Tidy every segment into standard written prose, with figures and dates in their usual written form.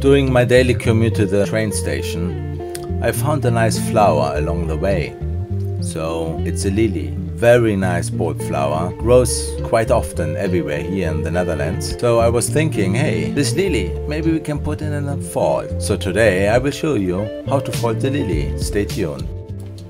During my daily commute to the train station, I found a nice flower along the way. So it's a lily. Very nice bold flower, grows quite often everywhere here in the Netherlands. So I was thinking, hey, this lily, maybe we can put it in a fold. So today I will show you how to fold the lily. Stay tuned.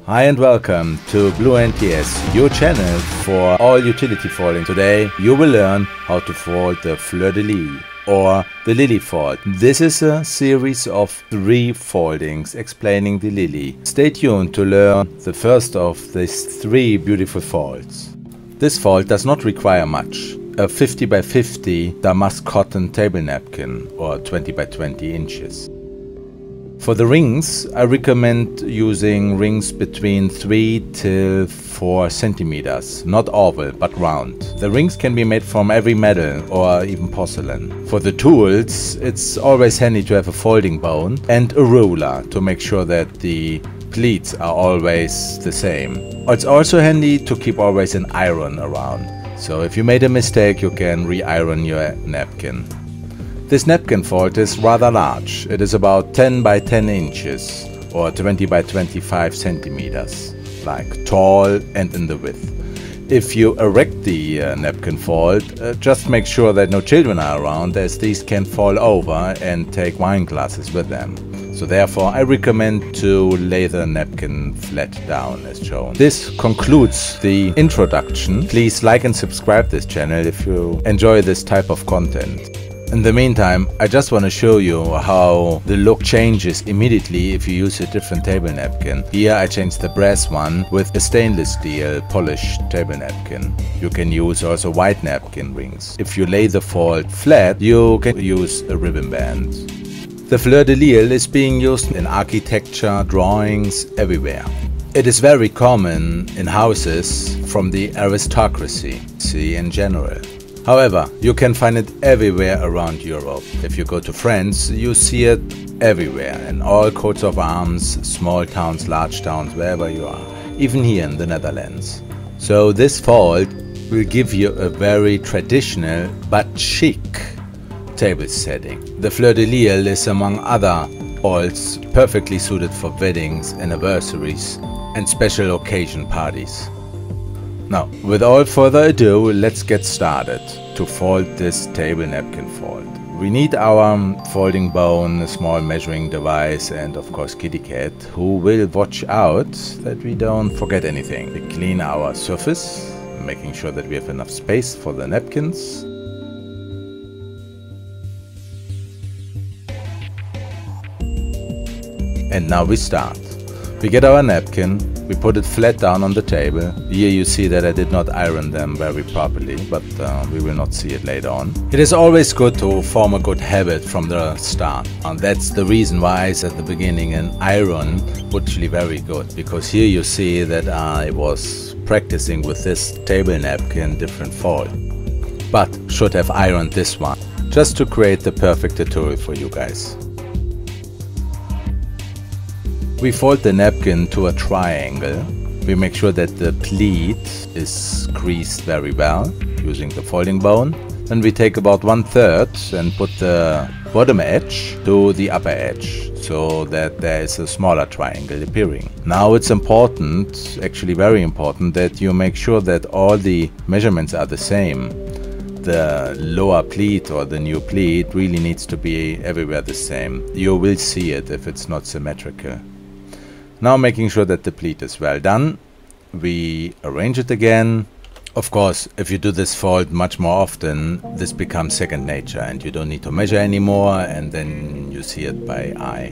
Hi and welcome to Blue NTS, your channel for all utility folding. Today you will learn how to fold the Fleur de Lis or the lily fold. This is a series of 3 foldings explaining the lily. Stay tuned to learn the first of these 3 beautiful folds. This fold does not require much. A 50 by 50 damask cotton table napkin or 20 by 20 inches. For the rings, I recommend using rings between 3 till 4 centimeters, not oval but round. The rings can be made from every metal or even porcelain. For the tools, it's always handy to have a folding bone and a ruler to make sure that the pleats are always the same. It's also handy to keep always an iron around. So if you made a mistake, you can re-iron your napkin. This napkin fold is rather large. It is about 10 by 10 inches or 20 by 25 centimeters, like tall and in the width. If you erect the napkin fold, just make sure that no children are around, as these can fall over and take wine glasses with them. So therefore I recommend to lay the napkin flat down as shown. This concludes the introduction. Please like and subscribe this channel if you enjoy this type of content. In the meantime, I just want to show you how the look changes immediately if you use a different table napkin. Here I changed the brass one with a stainless steel polished table napkin. You can use also white napkin rings. If you lay the fold flat, you can use a ribbon band. The Fleur de Lis is being used in architecture, drawings, everywhere. It is very common in houses from the aristocracy in general. However, you can find it everywhere around Europe. If you go to France, you see it everywhere, in all coats of arms, small towns, large towns, wherever you are, even here in the Netherlands. So this fold will give you a very traditional but chic table setting. The Fleur de Lis is, among other folds, perfectly suited for weddings, anniversaries and special occasion parties. Now, without further ado, let's get started to fold this table napkin fold. We need our folding bone, a small measuring device and of course kitty cat, who will watch out that we don't forget anything. We clean our surface, making sure that we have enough space for the napkins. And now we start. We get our napkin, we put it flat down on the table. Here you see that I did not iron them very properly, but we will not see it later on. It is always good to form a good habit from the start. And that's the reason why I said at the beginning an iron would be very good. Because here you see that I was practicing with this table napkin different fold. But should have ironed this one, just to create the perfect tutorial for you guys. We fold the napkin to a triangle. We make sure that the pleat is creased very well using the folding bone. Then we take about 1/3 and put the bottom edge to the upper edge so that there is a smaller triangle appearing. Now it's important, actually very important, that you make sure that all the measurements are the same. The lower pleat or the new pleat really needs to be everywhere the same. You will see it if it's not symmetrical. Now making sure that the pleat is well done, we arrange it again. Of course, if you do this fold much more often, this becomes second nature and you don't need to measure anymore, and then you see it by eye.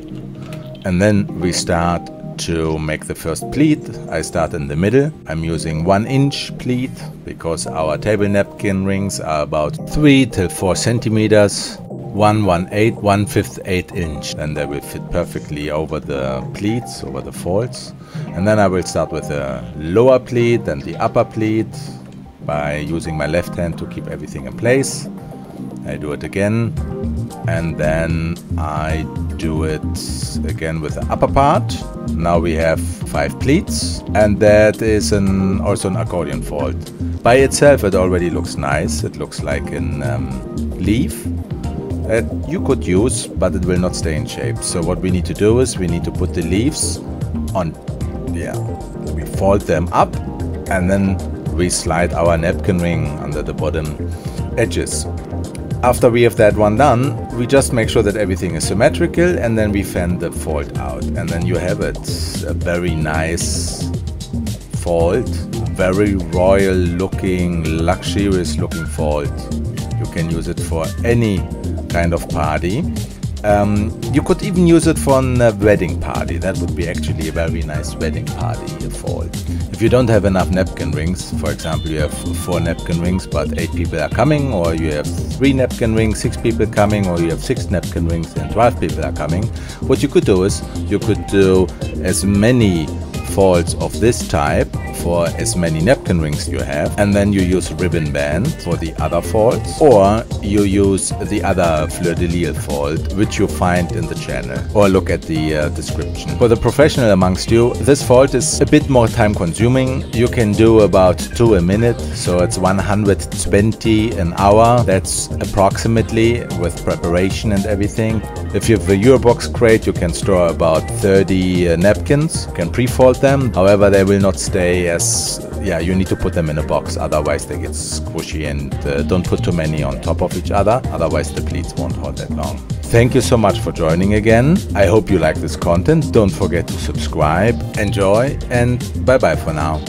And then we start to make the first pleat. I start in the middle. I'm using 1 inch pleat because our table napkin rings are about 3 till 4 centimeters. 1/1/8, 1/5/8 inch, and they will fit perfectly over the pleats, over the folds. And then I will start with the lower pleat and the upper pleat by using my left hand to keep everything in place. I do it again, and then I do it again with the upper part. Now we have 5 pleats, and that is also an accordion fold. By itself it already looks nice. It looks like a leaf. that you could use, but it will not stay in shape. So what we need to do is we need to put the leaves on, we fold them up and then we slide our napkin ring under the bottom edges. After we have that one done, we just make sure that everything is symmetrical, and then we fan the fold out, and then you have it. A very nice fold, very royal looking, luxurious looking fold. You can use it for any kind of party. You could even use it for a wedding party. That would be actually a very nice wedding party, a fold. If you don't have enough napkin rings, for example, you have 4 napkin rings but 8 people are coming, or you have 3 napkin rings, 6 people coming, or you have 6 napkin rings and 12 people are coming, what you could do is you could do as many folds of this type for as many napkin rings you have, and then you use ribbon band for the other folds, or you use the other Fleur de Lis fold which you find in the channel, or look at the description. For the professional amongst you, this fold is a bit more time consuming. You can do about 2 a minute, so it's 120 an hour. That's approximately, with preparation and everything. If you have a Eurobox crate, you can store about 30 napkins. You can pre-fold them, however they will not stay as, you need to put them in a box, otherwise they get squishy, and don't put too many on top of each other, otherwise the pleats won't hold that long. Thank you so much for joining again. I hope you like this content. Don't forget to subscribe, enjoy, and bye bye for now.